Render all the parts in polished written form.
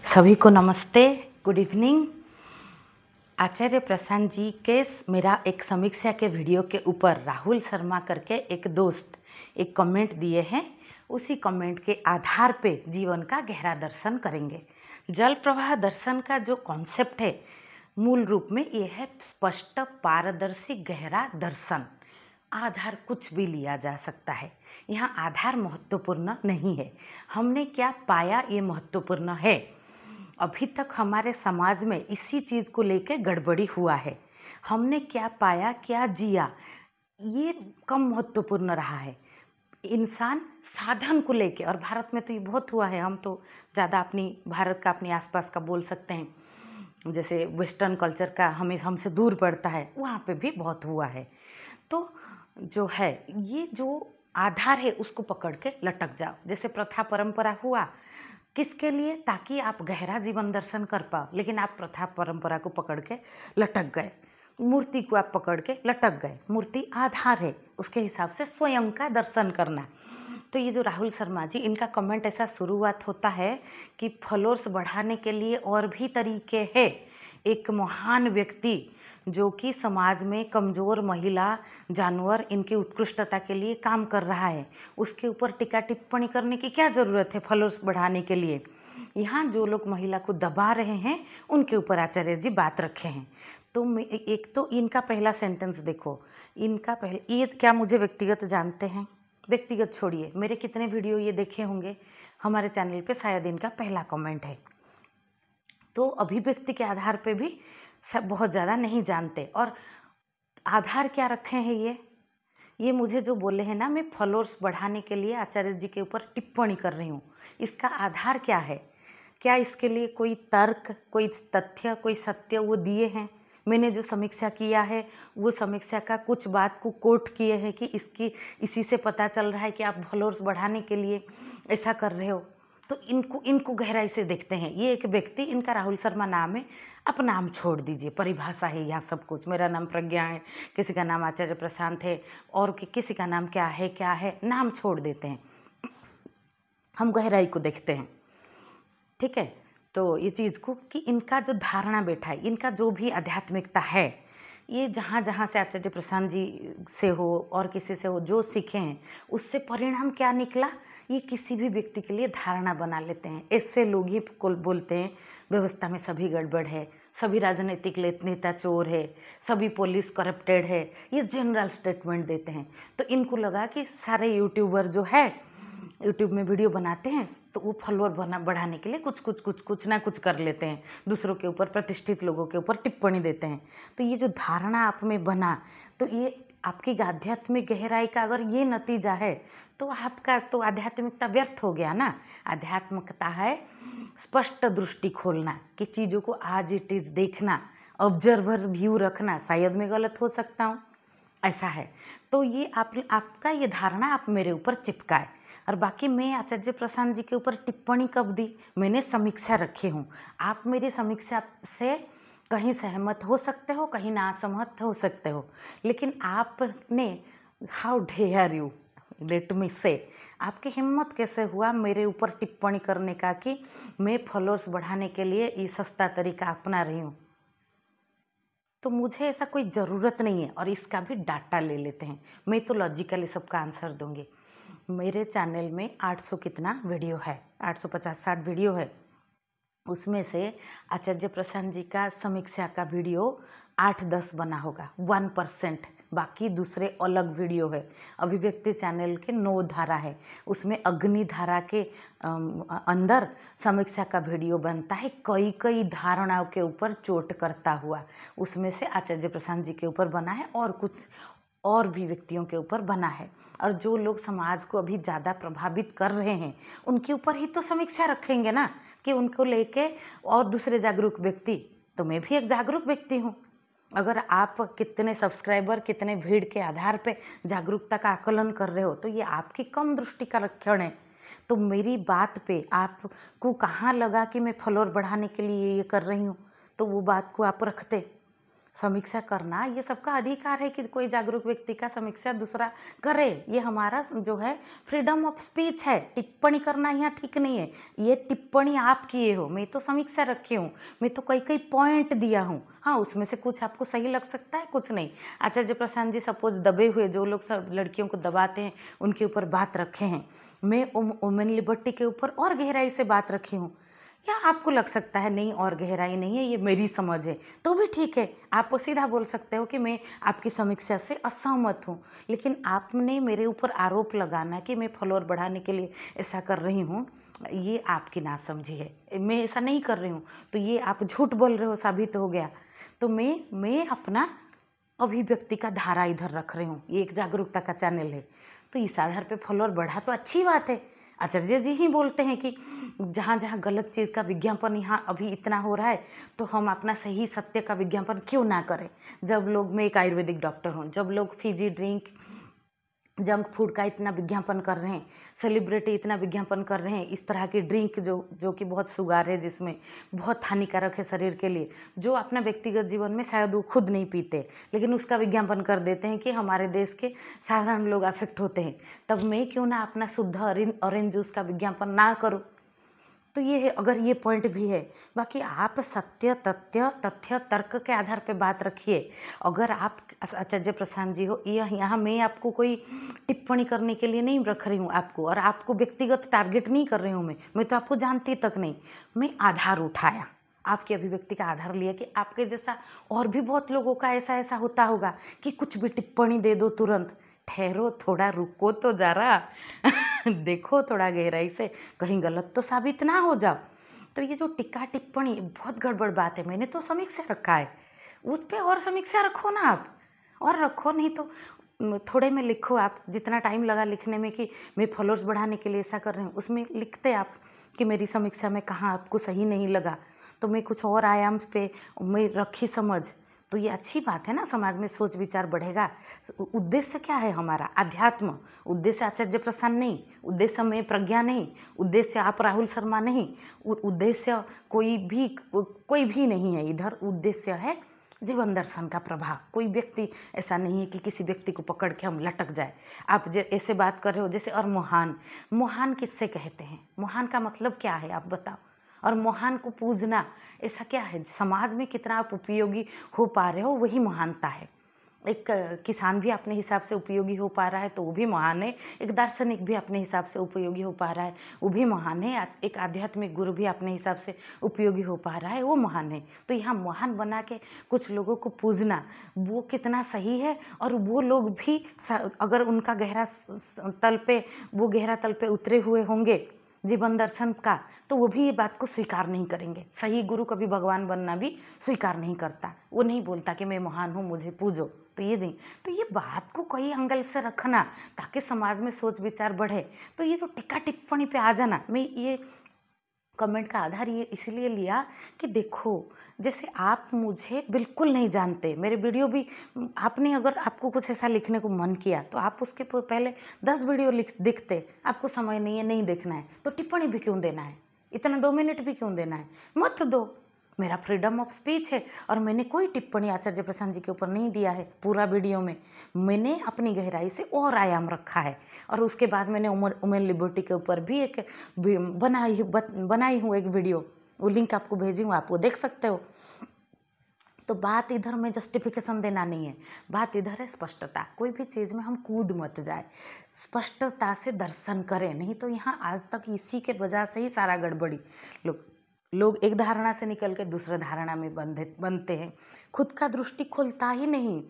सभी को नमस्ते, गुड इवनिंग। आचार्य प्रशांत जी के मेरा एक समीक्षा के वीडियो के ऊपर राहुल शर्मा करके एक दोस्त एक कमेंट दिए हैं। उसी कमेंट के आधार पे जीवन का गहरा दर्शन करेंगे। जल प्रवाह दर्शन का जो कॉन्सेप्ट है मूल रूप में ये है स्पष्ट पारदर्शी गहरा दर्शन। आधार कुछ भी लिया जा सकता है, यहाँ आधार महत्वपूर्ण नहीं है। हमने क्या पाया ये महत्वपूर्ण है। अभी तक हमारे समाज में इसी चीज़ को लेके गड़बड़ी हुआ है। हमने क्या पाया, क्या जिया, ये कम महत्वपूर्ण रहा है। इंसान साधन को लेके, और भारत में तो ये बहुत हुआ है। हम तो ज़्यादा अपनी भारत का अपने आसपास का बोल सकते हैं, जैसे वेस्टर्न कल्चर का हमें हमसे दूर पड़ता है, वहाँ पे भी बहुत हुआ है। तो जो है ये जो आधार है उसको पकड़ के लटक जाओ। जैसे प्रथा परंपरा हुआ, किसके लिए? ताकि आप गहरा जीवन दर्शन कर पाओ, लेकिन आप प्रथा परंपरा को पकड़ के लटक गए। मूर्ति को आप पकड़ के लटक गए। मूर्ति आधार है, उसके हिसाब से स्वयं का दर्शन करना। तो ये जो राहुल शर्मा जी, इनका कमेंट ऐसा शुरुआत होता है कि फॉलोअर्स बढ़ाने के लिए और भी तरीके हैं। एक महान व्यक्ति जो कि समाज में कमज़ोर महिला, जानवर, इनकी उत्कृष्टता के लिए काम कर रहा है, उसके ऊपर टीका टिप्पणी करने की क्या ज़रूरत है फॉलोअर्स बढ़ाने के लिए। यहाँ जो लोग महिला को दबा रहे हैं उनके ऊपर आचार्य जी बात रखे हैं। तो एक तो इनका पहला सेंटेंस देखो, इनका पहले ये क्या मुझे व्यक्तिगत जानते हैं? व्यक्तिगत छोड़िए, मेरे कितने वीडियो ये देखे होंगे, हमारे चैनल पे शायद इनका पहला कमेंट है। तो अभिव्यक्ति के आधार पे भी सब बहुत ज़्यादा नहीं जानते। और आधार क्या रखे हैं ये मुझे जो बोले हैं ना, मैं फॉलोअर्स बढ़ाने के लिए आचार्य जी के ऊपर टिप्पणी कर रही हूँ, इसका आधार क्या है? क्या इसके लिए कोई तर्क, कोई तथ्य, कोई सत्य वो दिए हैं? मैंने जो समीक्षा किया है वो समीक्षा का कुछ बात को कोट किए हैं कि इसी से पता चल रहा है कि आप फॉलोअर्स बढ़ाने के लिए ऐसा कर रहे हो। तो इनको गहराई से देखते हैं। ये एक व्यक्ति, इनका राहुल शर्मा नाम है, अब नाम छोड़ दीजिए, परिभाषा है यहाँ सब कुछ। मेरा नाम प्रज्ञा है, किसी का नाम आचार्य प्रशांत है, और किसी का नाम क्या है, नाम छोड़ देते हैं, हम गहराई को देखते हैं। ठीक है, तो ये चीज़ को कि इनका जो धारणा बैठा है, इनका जो भी आध्यात्मिकता है, ये जहाँ जहाँ से आचार्य प्रशांत जी से हो और किसी से हो, जो सीखे हैं उससे परिणाम क्या निकला, ये किसी भी व्यक्ति के लिए धारणा बना लेते हैं। ऐसे लोग ही को बोलते हैं व्यवस्था में सभी गड़बड़ है, सभी राजनीतिक नेता चोर है, सभी पुलिस करप्टेड है, ये जनरल स्टेटमेंट देते हैं। तो इनको लगा कि सारे यूट्यूबर जो है यूट्यूब में वीडियो बनाते हैं तो वो फॉलोअर बढ़ाने के लिए कुछ ना कुछ कर लेते हैं, दूसरों के ऊपर, प्रतिष्ठित लोगों के ऊपर टिप्पणी देते हैं। तो ये जो धारणा आप में बना, तो ये आपकी आध्यात्मिक गहराई का अगर ये नतीजा है तो आपका तो आध्यात्मिकता व्यर्थ हो गया ना। आध्यात्मिकता है स्पष्ट दृष्टि खोलना, कि चीज़ों को आज इट इज़ देखना, ऑब्जर्वर व्यू रखना। शायद मैं गलत हो सकता हूँ, ऐसा है। तो ये आपका ये धारणा आप मेरे ऊपर चिपकाए। और बाकी मैं आचार्य प्रशांत जी के ऊपर टिप्पणी कब दी? मैंने समीक्षा रखी हूँ। आप मेरी समीक्षा से कहीं सहमत हो सकते हो, कहीं ना असहमत हो सकते हो, लेकिन आपने how dare you, let me say, आपकी हिम्मत कैसे हुआ मेरे ऊपर टिप्पणी करने का कि मैं फॉलोअर्स बढ़ाने के लिए ये सस्ता तरीका अपना रही हूँ। तो मुझे ऐसा कोई ज़रूरत नहीं है। और इसका भी डाटा ले लेते हैं, मैं तो लॉजिकली सबका आंसर दूंगी। मेरे चैनल में 800 कितना वीडियो है, 850-60 वीडियो है। उसमें से आचार्य प्रशांत जी का समीक्षा का वीडियो 8-10 बना होगा, 1%। बाकी दूसरे अलग वीडियो है। अभिव्यक्ति चैनल के 9 धारा है, उसमें अग्नि धारा के अंदर समीक्षा का वीडियो बनता है, कई धारणाओं के ऊपर चोट करता हुआ। उसमें से आचार्य प्रशांत जी के ऊपर बना है और कुछ और भी व्यक्तियों के ऊपर बना है। और जो लोग समाज को अभी ज़्यादा प्रभावित कर रहे हैं उनके ऊपर ही तो समीक्षा रखेंगे ना, कि उनको लेके और दूसरे जागरूक व्यक्ति। तो मैं भी एक जागरूक व्यक्ति हूँ। अगर आप कितने सब्सक्राइबर, कितने भीड़ के आधार पे जागरूकता का आकलन कर रहे हो, तो ये आपकी कम दृष्टि का लक्षण है। तो मेरी बात पे आपको कहाँ लगा कि मैं फॉलोअर बढ़ाने के लिए ये कर रही हूँ, तो वो बात को आप रखते। समीक्षा करना ये सबका अधिकार है कि कोई जागरूक व्यक्ति का समीक्षा दूसरा करे। ये हमारा जो है फ्रीडम ऑफ स्पीच है। टिप्पणी करना यहाँ ठीक नहीं है। ये टिप्पणी आप किए हो, मैं तो समीक्षा रखी हूँ, मैं तो कई कई पॉइंट दिया हूँ। हाँ, उसमें से कुछ आपको सही लग सकता है, कुछ नहीं। आचार्य प्रशांत जी सपोज दबे हुए, जो लोग सब लड़कियों को दबाते हैं उनके ऊपर बात रखे हैं। मैं वुमेन लिबर्टी के ऊपर और गहराई से बात रखी हूँ। या आपको लग सकता है नहीं और गहराई नहीं है, ये मेरी समझ है, तो भी ठीक है। आप सीधा बोल सकते हो कि मैं आपकी समीक्षा से असहमत हूँ। लेकिन आपने मेरे ऊपर आरोप लगाना कि मैं फॉलोअर बढ़ाने के लिए ऐसा कर रही हूँ, ये आपकी नासमझी है। मैं ऐसा नहीं कर रही हूँ, तो ये आप झूठ बोल रहे हो साबित हो गया। तो मैं अपना अभिव्यक्ति का धारा इधर रख रही हूँ। ये एक जागरूकता का चैनल है, तो इस आधार पे फॉलोअर बढ़ा तो अच्छी बात है। आचार्य जी ही बोलते हैं कि जहाँ जहाँ गलत चीज़ का विज्ञापन यहाँ अभी इतना हो रहा है, तो हम अपना सही सत्य का विज्ञापन क्यों ना करें। जब लोग, मैं एक आयुर्वेदिक डॉक्टर हूँ, जब लोग फिजी ड्रिंक, जंक फूड का इतना विज्ञापन कर रहे हैं, सेलिब्रिटी इतना विज्ञापन कर रहे हैं, इस तरह की ड्रिंक जो कि बहुत शुगर है, जिसमें बहुत हानिकारक है शरीर के लिए, जो अपना व्यक्तिगत जीवन में शायद वो खुद नहीं पीते, लेकिन उसका विज्ञापन कर देते हैं कि हमारे देश के साधारण लोग अफेक्ट होते हैं। तब मैं क्यों ना अपना शुद्ध ऑरेंज जूस का विज्ञापन ना करूँ। तो ये है, अगर ये पॉइंट भी है। बाकी आप सत्य, तथ्य तर्क के आधार पे बात रखिए। अगर आप आचार्य प्रशांत जी हो, यहाँ मैं आपको कोई टिप्पणी करने के लिए नहीं रख रही हूँ आपको, और आपको व्यक्तिगत टारगेट नहीं कर रही हूँ। मैं तो आपको जानती तक नहीं। मैं आधार उठाया, आपकी अभिव्यक्ति का आधार लिया कि आपके जैसा और भी बहुत लोगों का ऐसा होता होगा कि कुछ भी टिप्पणी दे दो तुरंत। ठहरो, थोड़ा रुको तो जरा देखो थोड़ा गहराई से, कहीं गलत तो साबित ना हो जाओ। तो ये जो टिक्का टिप्पणी बहुत गड़बड़ बात है। मैंने तो समीक्षा रखा है, उस पर और समीक्षा रखो ना आप, और रखो, नहीं तो थोड़े में लिखो आप। जितना टाइम लगा लिखने में कि मैं फॉलोअर्स बढ़ाने के लिए ऐसा कर रही हूँ, उसमें लिखते आप कि मेरी समीक्षा में कहाँ आपको सही नहीं लगा, तो मैं कुछ और आयाम पे मैं रखी समझ। तो ये अच्छी बात है ना, समाज में सोच विचार बढ़ेगा। उद्देश्य क्या है हमारा? अध्यात्म। उद्देश्य आचार्य प्रसन्न नहीं, उद्देश्य में प्रज्ञा नहीं, उद्देश्य आप राहुल शर्मा नहीं, उद्देश्य कोई भी नहीं है इधर। उद्देश्य है जीवन दर्शन का प्रभाव। कोई व्यक्ति ऐसा नहीं है कि किसी व्यक्ति को पकड़ के हम लटक जाए। आप ऐसे बात कर रहे हो जैसे, और महान किससे कहते हैं? महान का मतलब क्या है आप बताओ। और महान को पूजना ऐसा क्या है? समाज में कितना आप उपयोगी हो पा रहे हो, वही महानता है। एक किसान भी अपने हिसाब से उपयोगी हो पा रहा है तो वो भी महान है। एक दार्शनिक भी अपने हिसाब से उपयोगी हो पा रहा है, वो भी महान है। एक आध्यात्मिक गुरु भी अपने हिसाब से उपयोगी हो पा रहा है, वो महान है। तो यहाँ महान बना के कुछ लोगों को पूजना, वो कितना सही है। और वो लोग भी अगर उनका गहरा तल पे उतरे हुए होंगे जीवन दर्शन का, तो वो भी ये बात को स्वीकार नहीं करेंगे। सही गुरु कभी भगवान बनना भी स्वीकार नहीं करता। वो नहीं बोलता कि मैं महान हूँ, मुझे पूजो। तो ये नहीं, तो ये बात को कई एंगल से रखना ताकि समाज में सोच विचार बढ़े। तो ये जो टिक्का टिप्पणी पे आ जाना, मैं ये कमेंट का आधार ये इसलिए लिया कि देखो, जैसे आप मुझे बिल्कुल नहीं जानते, मेरे वीडियो भी आपने, अगर आपको कुछ ऐसा लिखने को मन किया तो आप उसके पहले 10 वीडियो दिखते। आपको समय नहीं है, नहीं देखना है, तो टिप्पणी भी क्यों देना है? इतना 2 मिनट भी क्यों देना है? मत दो। मेरा फ्रीडम ऑफ स्पीच है, और मैंने कोई टिप्पणी आचार्य प्रशांत जी के ऊपर नहीं दिया है। पूरा वीडियो में मैंने अपनी गहराई से और आयाम रखा है। और उसके बाद मैंने वुमेन लिबर्टी के ऊपर भी एक बनाई हूँ एक वीडियो, वो लिंक आपको भेजी हूँ, आप वो देख सकते हो। तो बात इधर में जस्टिफिकेशन देना नहीं है, बात इधर है स्पष्टता। कोई भी चीज़ में हम कूद मत जाए, स्पष्टता से दर्शन करें। नहीं तो यहाँ आज तक इसी के वजह से ही सारा गड़बड़ी। लोग एक धारणा से निकल के दूसरे धारणा में बनते हैं। खुद का दृष्टि खोलता ही नहीं।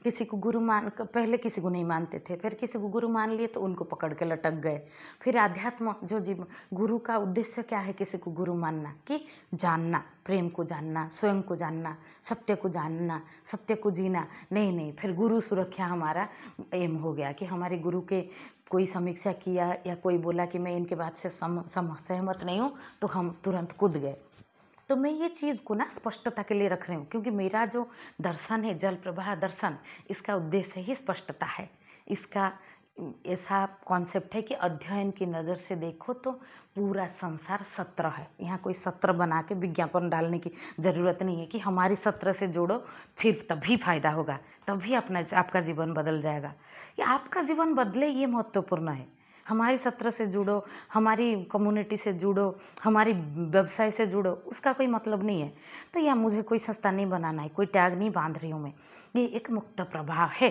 किसी को गुरु पहले किसी को नहीं मानते थे, फिर किसी को गुरु मान लिए तो उनको पकड़ के लटक गए। फिर अध्यात्म जो जीवन, गुरु का उद्देश्य क्या है? किसी को गुरु मानना कि जानना, प्रेम को जानना, स्वयं को जानना, सत्य को जानना, सत्य को जीना। नहीं, फिर गुरु सुरक्षा हमारा एम हो गया कि हमारे गुरु के कोई समीक्षा किया या कोई बोला कि मैं इनके बात से सहमत नहीं हूँ, तो हम तुरंत कूद गए। तो मैं ये चीज़ को ना स्पष्टता के लिए रख रही हूँ, क्योंकि मेरा जो दर्शन है, जल प्रवाह दर्शन, इसका उद्देश्य ही स्पष्टता है। इसका ऐसा कॉन्सेप्ट है कि अध्ययन की नज़र से देखो तो पूरा संसार सत्र है। यहाँ कोई सत्र बना के विज्ञापन डालने की ज़रूरत नहीं है कि हमारी सत्र से जोड़ो फिर तभी फ़ायदा होगा, तभी आपका जीवन बदल जाएगा। या आपका जीवन बदले ये महत्वपूर्ण है। हमारी सत्र से जुड़ो, हमारी कम्युनिटी से जुड़ो, हमारी व्यवसाय से जुड़ो, उसका कोई मतलब नहीं है। तो या मुझे कोई संस्था नहीं बनाना है, कोई टैग नहीं बांध रही हूँ मैं, ये एक मुक्त प्रभाव है।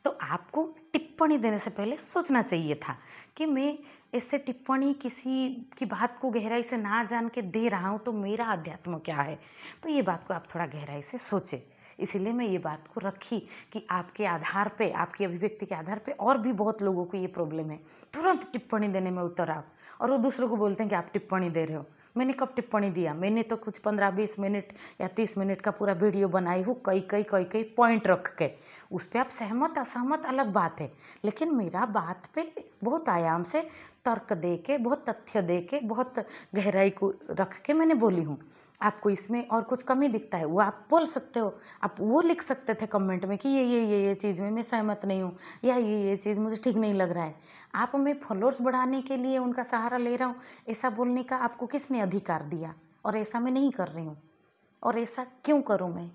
तो आपको टिप्पणी देने से पहले सोचना चाहिए था कि मैं इससे टिप्पणी किसी की बात को गहराई से ना जान के दे रहा हूँ तो मेरा अध्यात्म क्या है। तो ये बात को आप थोड़ा गहराई से सोचें। इसीलिए मैं ये बात को रखी कि आपके आधार पे, आपकी अभिव्यक्ति के आधार पे और भी बहुत लोगों को ये प्रॉब्लम है, तुरंत टिप्पणी देने में उतर आओ और वो दूसरों को बोलते हैं कि आप टिप्पणी दे रहे हो। मैंने कब टिप्पणी दिया? मैंने तो कुछ 15-20 मिनट या 30 मिनट का पूरा वीडियो बनाई हूँ, कई पॉइंट रख के। उस पर आप सहमत असहमत अलग बात है, लेकिन मेरा बात पे बहुत आयाम से तर्क दे के, बहुत तथ्य दे के, बहुत गहराई को रख के मैंने बोली हूँ। आपको इसमें और कुछ कमी दिखता है वो आप बोल सकते हो, आप वो लिख सकते थे कमेंट में कि ये चीज़ में मैं सहमत नहीं हूँ, या ये चीज़ मुझे ठीक नहीं लग रहा है। आप मैं फॉलोअर्स बढ़ाने के लिए उनका सहारा ले रहा हूँ, ऐसा बोलने का आपको किसने अधिकार दिया? और ऐसा मैं नहीं कर रही हूँ। और ऐसा क्यों करूँ मैं?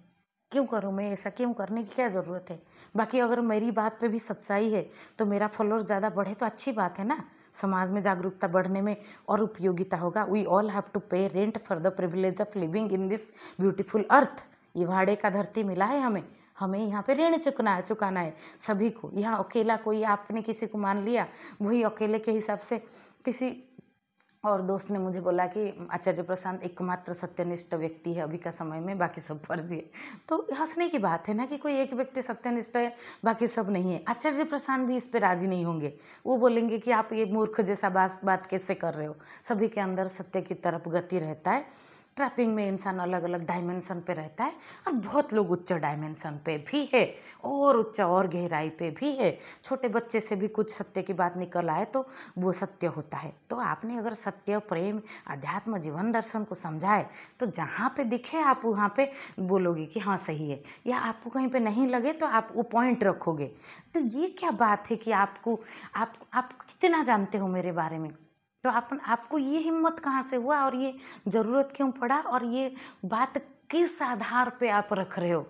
ऐसा क्यों करने की क्या ज़रूरत है? बाकी अगर मेरी बात पे भी सच्चाई है तो मेरा फॉलोअर ज़्यादा बढ़े तो अच्छी बात है ना। समाज में जागरूकता बढ़ने में और उपयोगिता होगा। We all have to pay rent for the privilege of living in this beautiful earth. ये भाड़े का धरती मिला है हमें यहाँ पे ऋण चुकाना है सभी को। यहाँ अकेला कोई, आपने किसी को मान लिया, वही अकेले के हिसाब से किसी और दोस्त ने मुझे बोला कि आचार्य प्रशांत एकमात्र सत्यनिष्ठ व्यक्ति है अभी का समय में, बाकी सब फर्जी है। तो हंसने की बात है ना कि कोई एक व्यक्ति सत्यनिष्ठ है, बाकी सब नहीं है। आचार्य प्रशांत भी इस पे राजी नहीं होंगे। वो बोलेंगे कि आप ये मूर्ख जैसा बात कैसे कर रहे हो। सभी के अंदर सत्य की तरफ गति रहता है। ट्रैपिंग में इंसान अलग अलग डायमेंशन पे रहता है और बहुत लोग उच्च डायमेंशन पे भी है और उच्च और गहराई पे भी है। छोटे बच्चे से भी कुछ सत्य की बात निकल आए तो वो सत्य होता है। तो आपने अगर सत्य, प्रेम, अध्यात्म, जीवन दर्शन को समझाए तो जहाँ पे दिखे आप वहाँ पे बोलोगे कि हाँ सही है, या आपको कहीं पे नहीं लगे तो आप वो पॉइंट रखोगे। तो ये क्या बात है कि आप कितना जानते हो मेरे बारे में? तो आपको ये हिम्मत कहाँ से हुआ और ये ज़रूरत क्यों पड़ा और ये बात किस आधार पे आप रख रहे हो?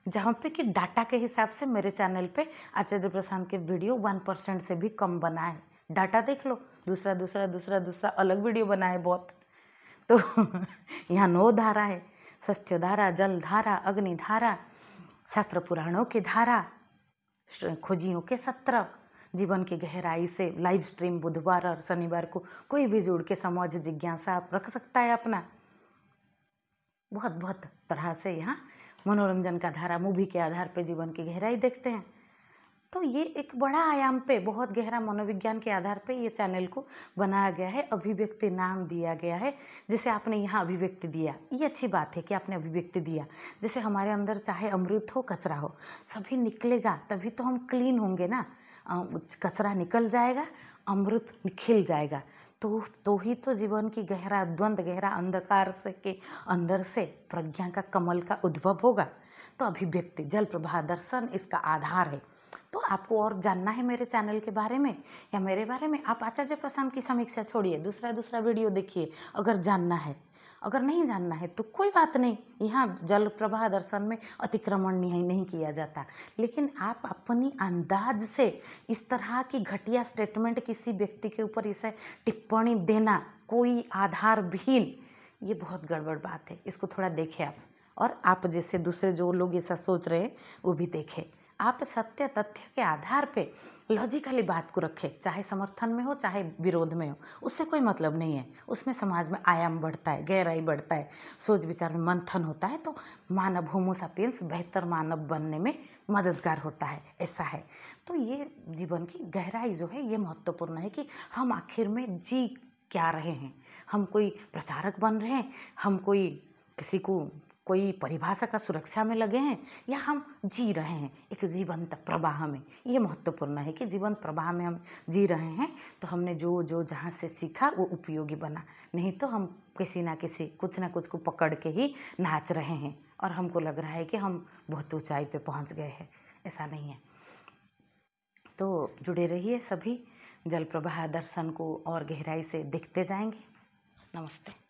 जहाँ पे कि डाटा के हिसाब से मेरे चैनल पे आचार्य प्रशांत के वीडियो 1% से भी कम बना है। डाटा देख लो, दूसरा अलग वीडियो बना है बहुत। तो यहाँ 9 धारा है, स्वास्थ्य धारा, जल धारा, अग्नि धारा, शास्त्र पुराणों की धारा, खोजियों के सत्र, जीवन की गहराई से लाइव स्ट्रीम बुधवार और शनिवार को कोई भी जुड़ के समझ जिज्ञासा आप रख सकता है अपना। बहुत तरह से यहाँ मनोरंजन का धारा, मूवी के आधार पे जीवन की गहराई देखते हैं। तो ये एक बड़ा आयाम पे, बहुत गहरा मनोविज्ञान के आधार पे ये चैनल को बनाया गया है। अभिव्यक्ति नाम दिया गया है। जैसे आपने यहाँ अभिव्यक्ति दिया, ये अच्छी बात है कि आपने अभिव्यक्ति दिया। जैसे हमारे अंदर चाहे अमृत हो, कचरा हो, सभी निकलेगा तभी तो हम क्लीन होंगे ना। कचरा निकल जाएगा, अमृत खिल जाएगा, तो ही तो जीवन की गहरा द्वंद, गहरा अंधकार से के अंदर से प्रज्ञा का कमल का उद्भव होगा। तो अभिव्यक्ति, जल प्रवाह, दर्शन इसका आधार है। तो आपको और जानना है मेरे चैनल के बारे में या मेरे बारे में, आप आचार्य प्रशांत की समीक्षा छोड़िए, दूसरा वीडियो देखिए अगर जानना है। अगर नहीं जानना है तो कोई बात नहीं, यहाँ जल प्रवाह दर्शन में अतिक्रमण नहीं किया जाता। लेकिन आप अपनी अंदाज से इस तरह की घटिया स्टेटमेंट किसी व्यक्ति के ऊपर इसे टिप्पणी देना कोई आधारहीन, ये बहुत गड़बड़ बात है। इसको थोड़ा देखें आप, और आप जैसे दूसरे जो लोग ऐसा सोच रहे हैं वो भी देखें। आप सत्य तथ्य के आधार पे लॉजिकली बात को रखें, चाहे समर्थन में हो चाहे विरोध में हो, उससे कोई मतलब नहीं है। उसमें समाज में आयाम बढ़ता है, गहराई बढ़ता है, सोच विचार में मंथन होता है, तो मानव, होमो सैपियंस बेहतर मानव बनने में मददगार होता है, ऐसा है। तो ये जीवन की गहराई जो है ये महत्वपूर्ण है कि हम आखिर में जी क्या रहे हैं। हम कोई प्रचारक बन रहे हैं, हम कोई परिभाषा का सुरक्षा में लगे हैं, या हम जी रहे हैं एक जीवंत प्रवाह में। ये महत्वपूर्ण है कि जीवंत प्रवाह में हम जी रहे हैं। तो हमने जो जहाँ से सीखा वो उपयोगी बना, नहीं तो हम किसी ना किसी कुछ ना कुछ को पकड़ के ही नाच रहे हैं और हमको लग रहा है कि हम बहुत ऊंचाई पे पहुंच गए हैं। ऐसा नहीं है। तो जुड़े रहिए सभी, जल प्रवाह दर्शन को और गहराई से देखते जाएंगे। नमस्ते।